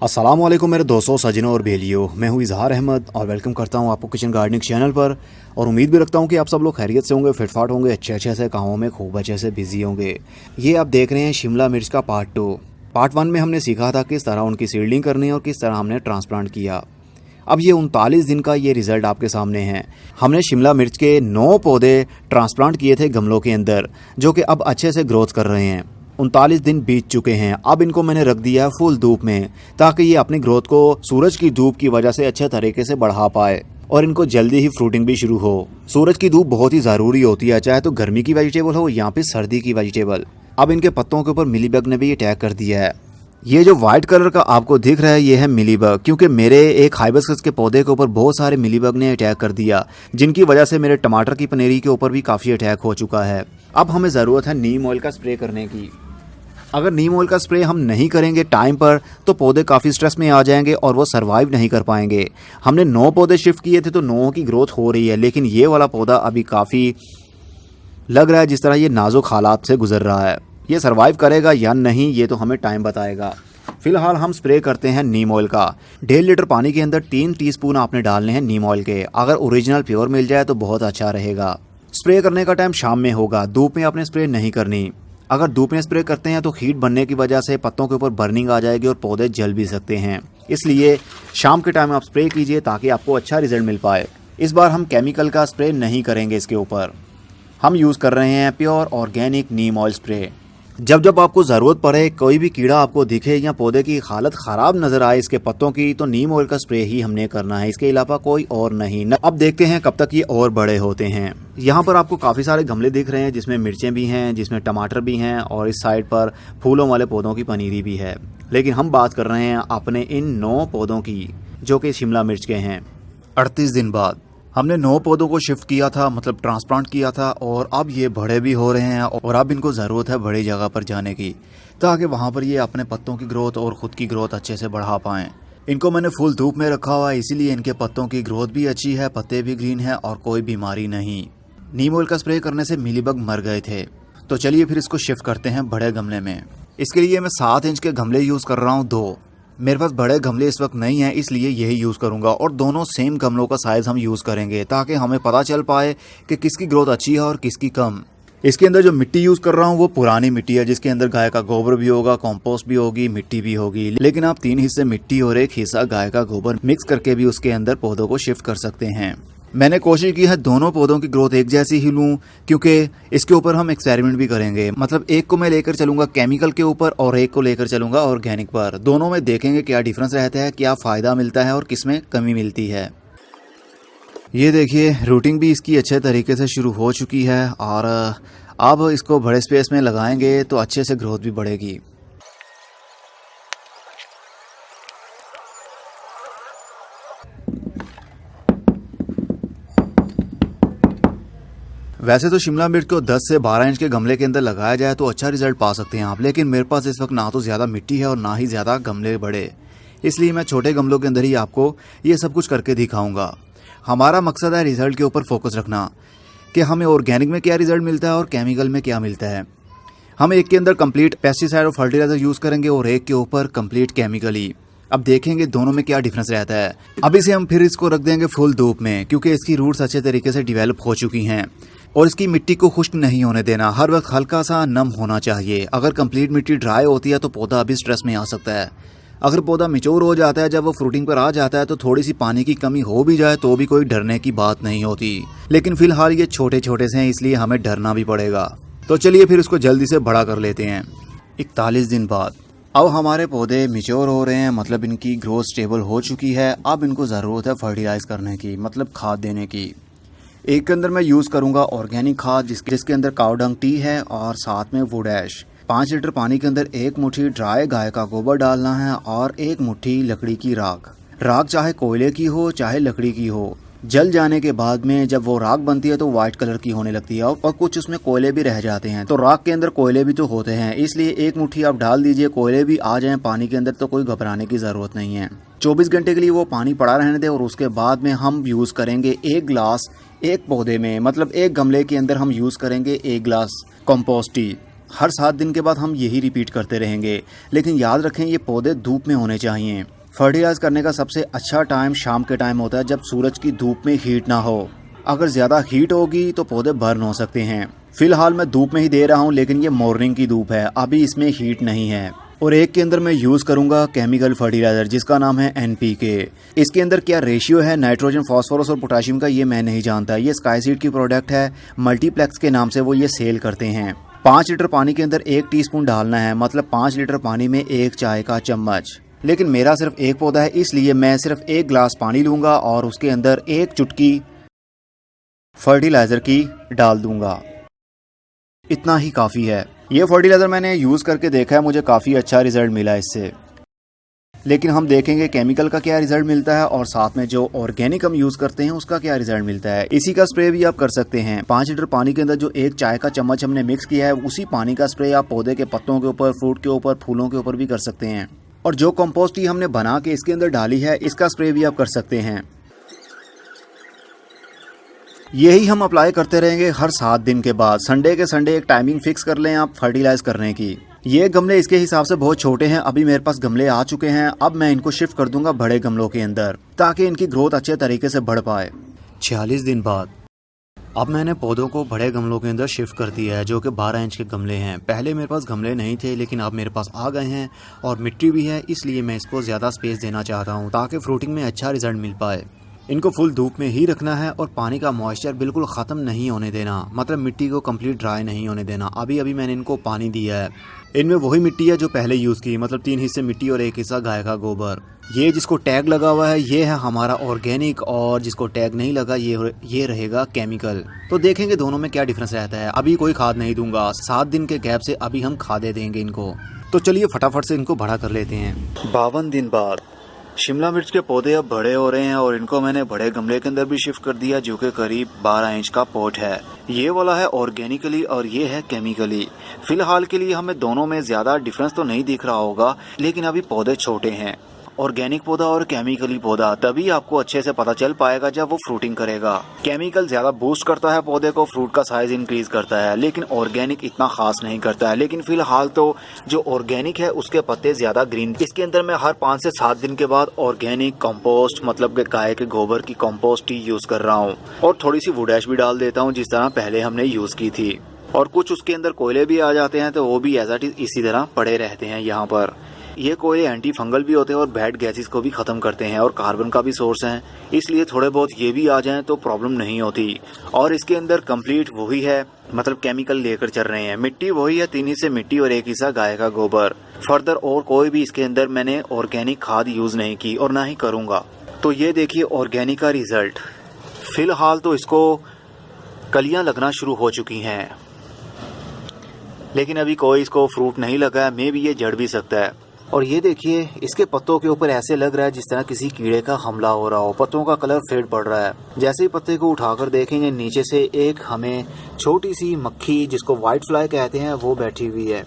अस्सलामुअलैकुम मेरे दोस्तों, सजनों और बेलियों। मैं हूं इजहार अहमद और वेलकम करता हूं आपको किचन गार्डनिंग चैनल पर। और उम्मीद भी रखता हूं कि आप सब लोग खैरियत से होंगे, फिटफाट होंगे, अच्छे से कामों में खूब अच्छे से बिजी होंगे। ये आप देख रहे हैं शिमला मिर्च का पार्ट 2। पार्ट 1 में हमने सीखा था किस तरह उनकी सीडलिंग करनी है और किस तरह हमने ट्रांसप्लांट किया। अब ये 39 दिन का ये रिजल्ट आपके सामने है। हमने शिमला मिर्च के 9 पौधे ट्रांसप्लांट किए थे गमलों के अंदर, जो कि अब अच्छे से ग्रोथ कर रहे हैं। 39 दिन बीत चुके हैं। अब इनको मैंने रख दिया है फुल धूप में, ताकि ये अपनी ग्रोथ को सूरज की धूप की वजह से अच्छे तरीके से बढ़ा पाए और इनको जल्दी ही फ्रूटिंग भी शुरू हो। सूरज की धूप बहुत ही ज़रूरी होती है, चाहे तो गर्मी की वेजिटेबल हो या फिर सर्दी की वेजिटेबल। अब इनके पत्तों के ऊपर मिलीबग ने भी अटैक कर दिया है। ये जो व्हाइट कलर का आपको दिख रहा है ये है मिलीबग, क्योंकि मेरे एक हाइबिस्कस के पौधे के ऊपर बहुत सारे मिलीबग ने अटैक कर दिया, जिनकी वजह से मेरे टमाटर की पनेरी के ऊपर भी काफ़ी अटैक हो चुका है। अब हमें ज़रूरत है नीम ऑयल का स्प्रे करने की। अगर नीम ऑयल का स्प्रे हम नहीं करेंगे टाइम पर तो पौधे काफ़ी स्ट्रेस में आ जाएंगे और वो सरवाइव नहीं कर पाएंगे। हमने 9 पौधे शिफ्ट किए थे तो 9 की ग्रोथ हो रही है, लेकिन ये वाला पौधा अभी काफ़ी लग रहा है जिस तरह ये नाजुक हालात से गुजर रहा है। ये सरवाइव करेगा या नहीं ये तो हमें टाइम बताएगा। फिलहाल हम स्प्रे करते हैं नीम ऑयल का। 1.5 लीटर पानी के अंदर 3 टीस्पून आपने डालने हैं नीम ऑयल के। अगर ओरिजिनल प्योर मिल जाए तो बहुत अच्छा रहेगा। स्प्रे करने का टाइम शाम में होगा, धूप में आपने स्प्रे नहीं करनी। अगर धूप में स्प्रे करते हैं तो हीट बनने की वजह से पत्तों के ऊपर बर्निंग आ जाएगी और पौधे जल भी सकते हैं। इसलिए शाम के टाइम आप स्प्रे कीजिए ताकि आपको अच्छा रिजल्ट मिल पाए। इस बार हम केमिकल का स्प्रे नहीं करेंगे इसके ऊपर। हम यूज़ कर रहे हैं प्योर ऑर्गेनिक नीम ऑयल स्प्रे। जब जब आपको ज़रूरत पड़े, कोई भी कीड़ा आपको दिखे या पौधे की हालत ख़राब नज़र आए इसके पत्तों की, तो नीम ऑयल का स्प्रे ही हमने करना है, इसके अलावा कोई और नहीं। अब देखते हैं कब तक ये और बड़े होते हैं। यहाँ पर आपको काफ़ी सारे गमले दिख रहे हैं जिसमें मिर्चें भी हैं, जिसमें टमाटर भी हैं और इस साइड पर फूलों वाले पौधों की पनीरी भी है। लेकिन हम बात कर रहे हैं अपने इन 9 पौधों की जो कि शिमला मिर्च के हैं। 38 दिन बाद हमने 9 पौधों को शिफ्ट किया था, मतलब ट्रांसप्लांट किया था, और अब ये बड़े भी हो रहे हैं और अब इनको ज़रूरत है बड़ी जगह पर जाने की, ताकि वहाँ पर ये अपने पत्तों की ग्रोथ और ख़ुद की ग्रोथ अच्छे से बढ़ा पाएँ। इनको मैंने फुल धूप में रखा हुआ है, इसीलिए इनके पत्तों की ग्रोथ भी अच्छी है, पत्ते भी ग्रीन हैं और कोई बीमारी नहीं। नीम ऑयल का स्प्रे करने से मिलीबग मर गए थे। तो चलिए फिर इसको शिफ्ट करते हैं बड़े गमले में। इसके लिए मैं 7 इंच के गमले यूज़ कर रहा हूँ 2। मेरे पास बड़े गमले इस वक्त नहीं है, इसलिए यही यूज़ करूंगा और दोनों सेम गमलों का साइज़ हम यूज़ करेंगे ताकि हमें पता चल पाए कि किसकी ग्रोथ अच्छी है और किसकी कम। इसके अंदर जो मिट्टी यूज़ कर रहा हूँ वो पुरानी मिट्टी है, जिसके अंदर गाय का गोबर भी होगा, कंपोस्ट भी होगी, मिट्टी भी होगी। लेकिन आप 3 हिस्से मिट्टी और 1 हिस्सा गाय का गोबर मिक्स करके भी उसके अंदर पौधों को शिफ्ट कर सकते हैं। मैंने कोशिश की है दोनों पौधों की ग्रोथ एक जैसी ही लूँ, क्योंकि इसके ऊपर हम एक्सपेरिमेंट भी करेंगे। मतलब एक को मैं लेकर चलूंगा केमिकल के ऊपर और एक को लेकर चलूंगा ऑर्गेनिक पर। दोनों में देखेंगे क्या डिफरेंस रहता है, क्या फ़ायदा मिलता है और किसमें कमी मिलती है। ये देखिए रूटिंग भी इसकी अच्छे तरीके से शुरू हो चुकी है और अब इसको बड़े स्पेस में लगाएंगे तो अच्छे से ग्रोथ भी बढ़ेगी। वैसे तो शिमला मिर्च को 10 से 12 इंच के गमले के अंदर लगाया जाए तो अच्छा रिजल्ट पा सकते हैं आप, लेकिन मेरे पास इस वक्त ना तो ज़्यादा मिट्टी है और ना ही ज़्यादा गमले बड़े, इसलिए मैं छोटे गमलों के अंदर ही आपको ये सब कुछ करके दिखाऊंगा। हमारा मकसद है रिजल्ट के ऊपर फोकस रखना कि हमें ऑर्गेनिक में क्या रिजल्ट मिलता है और केमिकल में क्या मिलता है। हम एक के अंदर कंप्लीट पेस्टिसाइड और फर्टिलाइजर यूज़ करेंगे और एक के ऊपर कंप्लीट केमिकली। अब देखेंगे दोनों में क्या डिफरेंस रहता है। अब इसे हम फिर इसको रख देंगे फुल धूप में, क्योंकि इसकी रूट्स अच्छे तरीके से डिवेलप हो चुकी हैं और इसकी मिट्टी को खुश्क नहीं होने देना। हर वक्त हल्का सा नम होना चाहिए। अगर कंप्लीट मिट्टी ड्राई होती है तो पौधा अभी स्ट्रेस में आ सकता है। अगर पौधा मैच्योर हो जाता है, जब वो फ्रूटिंग पर आ जाता है, तो थोड़ी सी पानी की कमी हो भी जाए तो भी कोई डरने की बात नहीं होती। लेकिन फिलहाल ये छोटे छोटे से हैं, इसलिए हमें डरना भी पड़ेगा। तो चलिए फिर इसको जल्दी से बड़ा कर लेते हैं। 41 दिन बाद अब हमारे पौधे मैच्योर हो रहे हैं, मतलब इनकी ग्रोथ स्टेबल हो चुकी है। अब इनको ज़रूरत है फर्टिलाइज करने की, मतलब खाद देने की। एक के अंदर मैं यूज़ करूंगा ऑर्गेनिक खाद, जिसके अंदर काऊ डंग टी है और साथ में वुड ऐश। 5 लीटर पानी के अंदर 1 मुट्ठी ड्राई गाय का गोबर डालना है और 1 मुट्ठी लकड़ी की राख। राख चाहे कोयले की हो चाहे लकड़ी की हो, जल जाने के बाद में जब वो राख बनती है तो व्हाइट कलर की होने लगती है और कुछ उसमें कोयले भी रह जाते हैं। तो राख के अंदर कोयले भी तो होते हैं, इसलिए 1 मुट्ठी आप डाल दीजिए। कोयले भी आ जाएं पानी के अंदर तो कोई घबराने की ज़रूरत नहीं है। 24 घंटे के लिए वो पानी पड़ा रहने दें और उसके बाद में हम यूज़ करेंगे 1 गिलास एक पौधे में, मतलब एक गमले के अंदर हम यूज़ करेंगे 1 गिलास कंपोस्ट टी। हर 7 दिन के बाद हम यही रिपीट करते रहेंगे, लेकिन याद रखें ये पौधे धूप में होने चाहिए। फर्टिलाइज करने का सबसे अच्छा टाइम शाम के टाइम होता है, जब सूरज की धूप में हीट ना हो। अगर ज़्यादा हीट होगी तो पौधे बर्न हो सकते हैं। फिलहाल मैं धूप में ही दे रहा हूँ, लेकिन ये मॉर्निंग की धूप है, अभी इसमें हीट नहीं है। और एक के अंदर मैं यूज़ करूंगा केमिकल फर्टिलाइज़र जिसका नाम है NPK। इसके अंदर क्या रेशियो है नाइट्रोजन, फास्फोरस और पोटाशियम का, ये मैं नहीं जानता। ये स्काई सीड की प्रोडक्ट है, मल्टीप्लेक्स के नाम से वो ये सेल करते हैं। 5 लीटर पानी के अंदर 1 टीस्पून डालना है, मतलब 5 लीटर पानी में 1 चाय का चम्मच। लेकिन मेरा सिर्फ एक पौधा है, इसलिए मैं सिर्फ 1 गिलास पानी लूँगा और उसके अंदर 1 चुटकी फर्टिलाइज़र की डाल दूँगा। इतना ही काफ़ी है। ये फर्टिलाइज़र मैंने यूज़ करके देखा है, मुझे काफ़ी अच्छा रिज़ल्ट मिला इससे। लेकिन हम देखेंगे केमिकल का क्या रिज़ल्ट मिलता है और साथ में जो ऑर्गेनिक हम यूज़ करते हैं उसका क्या रिज़ल्ट मिलता है। इसी का स्प्रे भी आप कर सकते हैं। 5 लीटर पानी के अंदर जो 1 चाय का चम्मच हमने मिक्स किया है, उसी पानी का स्प्रे आप पौधे के पत्तों के ऊपर, फ्रूट के ऊपर, फूलों के ऊपर भी कर सकते हैं। और जो कंपोस्ट ही हमने बना के इसके अंदर डाली है, इसका स्प्रे भी आप कर सकते हैं। यही हम अप्लाई करते रहेंगे हर 7 दिन के बाद। संडे के संडे एक टाइमिंग फिक्स कर लें आप फर्टिलाइज करने की। ये गमले इसके हिसाब से बहुत छोटे हैं, अभी मेरे पास गमले आ चुके हैं। अब मैं इनको शिफ्ट कर दूंगा बड़े गमलों के अंदर, ताकि इनकी ग्रोथ अच्छे तरीके से बढ़ पाए। 46 दिन बाद अब मैंने पौधों को बड़े गमलों के अंदर शिफ्ट कर दिया है, जो कि 12 इंच के गमले हैं। पहले मेरे पास गमले नहीं थे, लेकिन अब मेरे पास आ गए हैं और मिट्टी भी है, इसलिए मैं इसको ज़्यादा स्पेस देना चाहता हूँ ताकि फ्रूटिंग में अच्छा रिजल्ट मिल पाए। इनको फुल धूप में ही रखना है और पानी का मॉइस्चर बिल्कुल ख़त्म नहीं होने देना, मतलब मिट्टी को कंप्लीट ड्राई नहीं होने देना। अभी अभी मैंने इनको पानी दिया है। इनमें वही मिट्टी है जो पहले यूज़ की, मतलब 3 हिस्से मिट्टी और 1 हिस्सा गाय का गोबर। ये जिसको टैग लगा हुआ है ये है हमारा ऑर्गेनिक, और जिसको टैग नहीं लगा ये रहेगा केमिकल। तो देखेंगे दोनों में क्या डिफरेंस रहता है। अभी कोई खाद नहीं दूंगा, 7 दिन के गैप से अभी हम खादें देंगे इनको। तो चलिए फटाफट से इनको बड़ा कर लेते हैं। 52 दिन बाद शिमला मिर्च के पौधे अब बड़े हो रहे हैं और इनको मैंने बड़े गमले के अंदर भी शिफ्ट कर दिया, जो कि करीब 12 इंच का पॉट है। ये वाला है ऑर्गेनिकली और ये है केमिकली। फिलहाल के लिए हमें दोनों में ज्यादा डिफरेंस तो नहीं दिख रहा होगा, लेकिन अभी पौधे छोटे हैं। ऑर्गेनिक पौधा और केमिकली पौधा तभी आपको अच्छे से पता चल पाएगा जब वो फ्रूटिंग करेगा। केमिकल ज्यादा बूस्ट करता है पौधे को, फ्रूट का साइज इंक्रीज करता है, लेकिन ऑर्गेनिक इतना खास नहीं करता है। लेकिन फिलहाल तो जो ऑर्गेनिक है उसके पत्ते ज्यादा ग्रीन। इसके अंदर मैं हर 5 से 7 दिन के बाद ऑर्गेनिक कंपोस्ट, मतलब गाय के गोबर की कंपोस्ट ही यूज कर रहा हूँ, और थोड़ी सी वुड ऐश भी डाल देता हूँ जिस तरह पहले हमने यूज की थी। और कुछ उसके अंदर कोयले भी आ जाते हैं, तो वो भी एज इट इज इसी तरह पड़े रहते हैं यहाँ पर। ये कोयले एंटी फंगल भी होते हैं और बैड गैसेस को भी खत्म करते हैं और कार्बन का भी सोर्स हैं, इसलिए थोड़े बहुत ये भी आ जाएं तो प्रॉब्लम नहीं होती। और इसके अंदर कंप्लीट वही है, मतलब केमिकल लेकर चल रहे हैं। मिट्टी वही है, 3 हिस्से मिट्टी और 1 हिस्सा गाय का गोबर। फर्दर और कोई भी इसके अंदर मैंने ऑर्गेनिक खाद यूज नहीं की और ना ही करूँगा। तो ये देखिए ऑर्गेनिक का रिजल्ट। फिलहाल तो इसको कलियाँ लगना शुरू हो चुकी हैं, लेकिन अभी कोई इसको फ्रूट नहीं लगा है। मे भी ये जड़ भी सकता है। और ये देखिए इसके पत्तों के ऊपर ऐसे लग रहा है जिस तरह किसी कीड़े का हमला हो रहा हो। पत्तों का कलर फेड पड़ रहा है। जैसे ही पत्ते को उठाकर देखेंगे, नीचे से एक हमें छोटी सी मक्खी, जिसको व्हाइट फ्लाई कहते हैं, वो बैठी हुई है।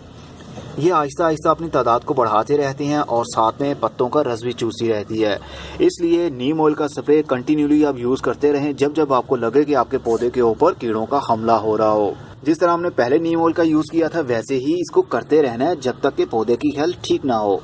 ये आहिस्ता आहिस्ता अपनी तादाद को बढ़ाते रहती हैं और साथ में पत्तों का रस भी चूसती रहती है। इसलिए नीम ऑयल का स्प्रे कंटिन्यूली आप यूज करते रहें जब जब आपको लगे कि आपके पौधे के ऊपर कीड़ों का हमला हो रहा हो। जिस तरह हमने पहले नीम ऑयल का यूज किया था, वैसे ही इसको करते रहना है जब तक कि पौधे की हेल्थ ठीक ना हो।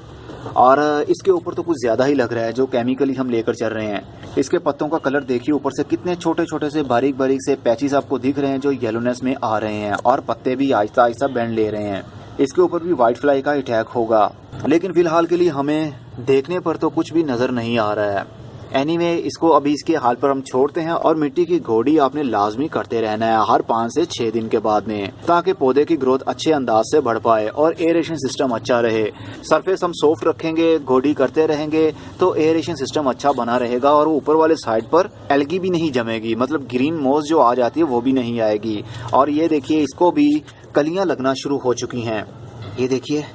और इसके ऊपर तो कुछ ज्यादा ही लग रहा है जो केमिकली हम लेकर चल रहे हैं। इसके पत्तों का कलर देखिए, ऊपर से कितने छोटे छोटे से बारीक बारीक से पैचेस आपको दिख रहे हैं जो येलोनेस में आ रहे हैं, और पत्ते भी आहिस्ता आहिस्ता बेंड ले रहे हैं। इसके ऊपर भी व्हाइट फ्लाई का अटैक होगा, लेकिन फिलहाल के लिए हमें देखने पर तो कुछ भी नजर नहीं आ रहा है। एनीवे, इसको अभी इसके हाल पर हम छोड़ते हैं और मिट्टी की गोडी आपने लाजमी करते रहना है हर 5 से 6 दिन के बाद में, ताकि पौधे की ग्रोथ अच्छे अंदाज से बढ़ पाए और एरेशन सिस्टम अच्छा रहे। सरफेस हम सॉफ्ट रखेंगे, गोडी करते रहेंगे तो एरेशन सिस्टम अच्छा बना रहेगा और ऊपर वाले साइड पर एल्गी भी नहीं जमेगी, मतलब ग्रीन मॉस जो आ जाती है वो भी नहीं आएगी। और ये देखिए इसको भी कलियां लगना शुरू हो चुकी हैं, ये देखिए।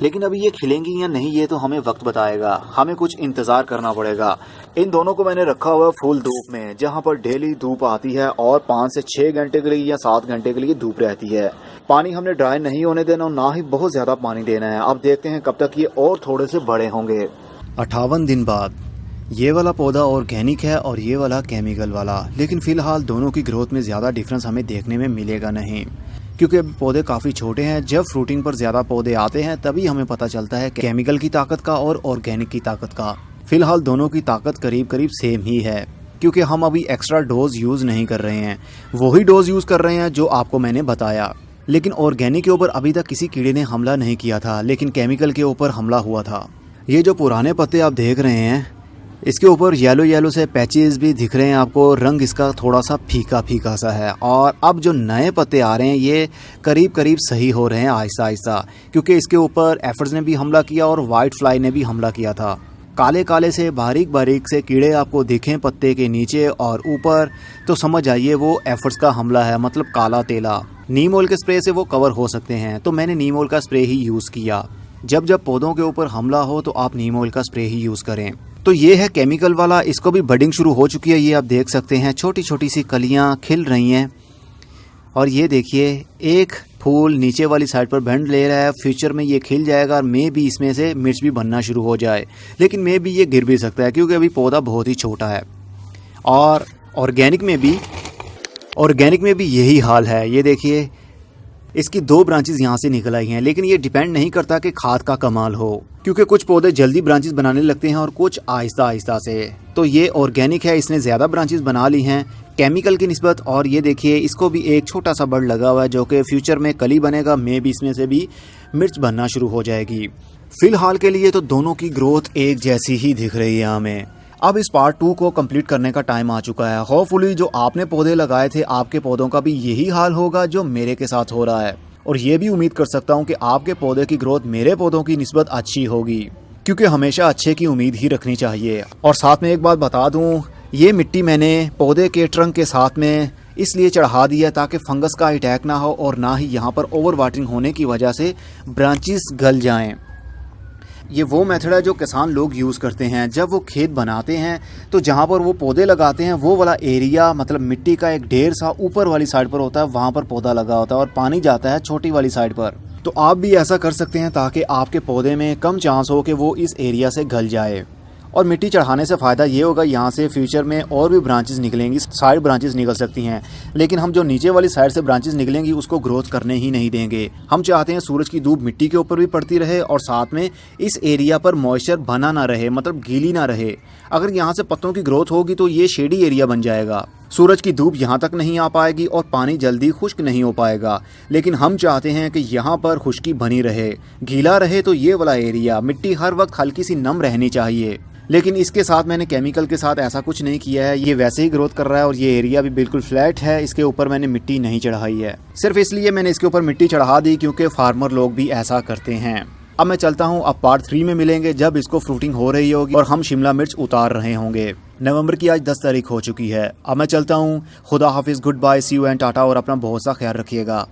लेकिन अभी ये खिलेंगी या नहीं ये तो हमें वक्त बताएगा, हमें कुछ इंतजार करना पड़ेगा। इन दोनों को मैंने रखा हुआ है फुल धूप में, जहाँ पर डेली धूप आती है और 5 से 6 घंटे के लिए या 7 घंटे के लिए धूप रहती है। पानी हमने ड्राई नहीं होने देना और ना ही बहुत ज्यादा पानी देना है। अब देखते हैं कब तक ये और थोड़े से बड़े होंगे। 58 दिन बाद ये वाला पौधा ऑर्गेनिक है और ये वाला केमिकल वाला, लेकिन फिलहाल दोनों की ग्रोथ में ज़्यादा डिफरेंस हमें देखने में मिलेगा नहीं। क्योंकि अभी पौधे काफ़ी छोटे हैं। जब फ्रूटिंग पर ज़्यादा पौधे आते हैं तभी हमें पता चलता है केमिकल की ताकत का और ऑर्गेनिक की ताकत का। फिलहाल दोनों की ताकत करीब करीब सेम ही है, क्योंकि हम अभी एक्स्ट्रा डोज यूज़ नहीं कर रहे हैं, वही डोज यूज़ कर रहे हैं जो आपको मैंने बताया। लेकिन ऑर्गेनिक के ऊपर अभी तक किसी कीड़े ने हमला नहीं किया था, लेकिन केमिकल के ऊपर हमला हुआ था। ये जो पुराने पत्ते आप देख रहे हैं, इसके ऊपर येलो येलो से पैचेस भी दिख रहे हैं आपको। रंग इसका थोड़ा सा फीका फीका सा है। और अब जो नए पत्ते आ रहे हैं ये करीब करीब सही हो रहे हैं आहिस्ता आहिस्ता, क्योंकि इसके ऊपर एफर्ट्स ने भी हमला किया और वाइट फ्लाई ने भी हमला किया था। काले काले से बारीक बारीक से कीड़े आपको दिखें पत्ते के नीचे और ऊपर, तो समझ आइए वो एफर्ट्स का हमला है, मतलब काला तेला। नीम ऑयल के स्प्रे से वो कवर हो सकते हैं, तो मैंने नीम ऑयल का स्प्रे ही यूज़ किया। जब जब पौधों के ऊपर हमला हो तो आप नीम ऑयल का स्प्रे ही यूज़ करें। तो ये है केमिकल वाला, इसको भी बडिंग शुरू हो चुकी है। ये आप देख सकते हैं छोटी छोटी सी कलियाँ खिल रही हैं। और ये देखिए एक फूल नीचे वाली साइड पर बैंड ले रहा है। फ्यूचर में ये खिल जाएगा और मे भी इसमें से मिर्च भी बनना शुरू हो जाए, लेकिन मे भी ये गिर भी सकता है क्योंकि अभी पौधा बहुत ही छोटा है। और ऑर्गेनिक में भी यही हाल है। ये देखिए इसकी 2 ब्रांचेस यहाँ से निकल आई हैं, लेकिन ये डिपेंड नहीं करता कि खाद का कमाल हो, क्योंकि कुछ पौधे जल्दी ब्रांचेस बनाने लगते हैं और कुछ आहिस्ता आहिस्ता से। तो ये ऑर्गेनिक है, इसने ज़्यादा ब्रांचेस बना ली हैं केमिकल की निस्बत। और ये देखिए इसको भी एक छोटा सा बड़ लगा हुआ है जो कि फ्यूचर में कली बनेगा, मे भी इसमें से भी मिर्च बनना शुरू हो जाएगी। फिलहाल के लिए तो दोनों की ग्रोथ एक जैसी ही दिख रही है हमें। अब इस पार्ट 2 को कंप्लीट करने का टाइम आ चुका है। होपफुली जो आपने पौधे लगाए थे आपके पौधों का भी यही हाल होगा जो मेरे के साथ हो रहा है। और ये भी उम्मीद कर सकता हूँ कि आपके पौधे की ग्रोथ मेरे पौधों की निस्बत अच्छी होगी, क्योंकि हमेशा अच्छे की उम्मीद ही रखनी चाहिए। और साथ में एक बात बता दूँ, ये मिट्टी मैंने पौधे के ट्रंक के साथ में इसलिए चढ़ा दी है ताकि फंगस का अटैक ना हो और ना ही यहाँ पर ओवर वाटरिंग होने की वजह से ब्रांचेस गल जाएं। ये वो मेथड है जो किसान लोग यूज़ करते हैं जब वो खेत बनाते हैं, तो जहाँ पर वो पौधे लगाते हैं वो वाला एरिया, मतलब मिट्टी का एक ढेर सा ऊपर वाली साइड पर होता है, वहाँ पर पौधा लगा होता है और पानी जाता है छोटी वाली साइड पर। तो आप भी ऐसा कर सकते हैं ताकि आपके पौधे में कम चांस हो कि वो इस एरिया से गल जाए। और मिट्टी चढ़ाने से फ़ायदा ये होगा, यहाँ से फ्यूचर में और भी ब्रांचेस निकलेंगी, साइड ब्रांचेस निकल सकती हैं, लेकिन हम जो नीचे वाली साइड से ब्रांचेस निकलेंगी उसको ग्रोथ करने ही नहीं देंगे। हम चाहते हैं सूरज की धूप मिट्टी के ऊपर भी पड़ती रहे और साथ में इस एरिया पर मॉइस्चर बना ना रहे, मतलब गीली ना रहे। अगर यहाँ से पत्तों की ग्रोथ होगी तो ये शेडी एरिया बन जाएगा, सूरज की धूप यहाँ तक नहीं आ पाएगी और पानी जल्दी खुश्क नहीं हो पाएगा। लेकिन हम चाहते हैं कि यहाँ पर खुश्की बनी रहे, गीला रहे, तो ये वाला एरिया मिट्टी हर वक्त हल्की सी नम रहनी चाहिए। लेकिन इसके साथ मैंने केमिकल के साथ ऐसा कुछ नहीं किया है, ये वैसे ही ग्रोथ कर रहा है और ये एरिया भी बिल्कुल फ्लैट है। इसके ऊपर मैंने मिट्टी नहीं चढ़ाई है, सिर्फ इसलिए मैंने इसके ऊपर मिट्टी चढ़ा दी क्योंकि फार्मर लोग भी ऐसा करते हैं। अब मैं चलता हूँ, अब पार्ट 3 में मिलेंगे जब इसको फ्रूटिंग हो रही होगी और हम शिमला मिर्च उतार रहे होंगे। नवंबर की आज 10 तारीख हो चुकी है। अब मैं चलता हूँ, खुदा हाफिज़, goodbye, see you and tata, और अपना बहुत सा ख्याल रखिएगा।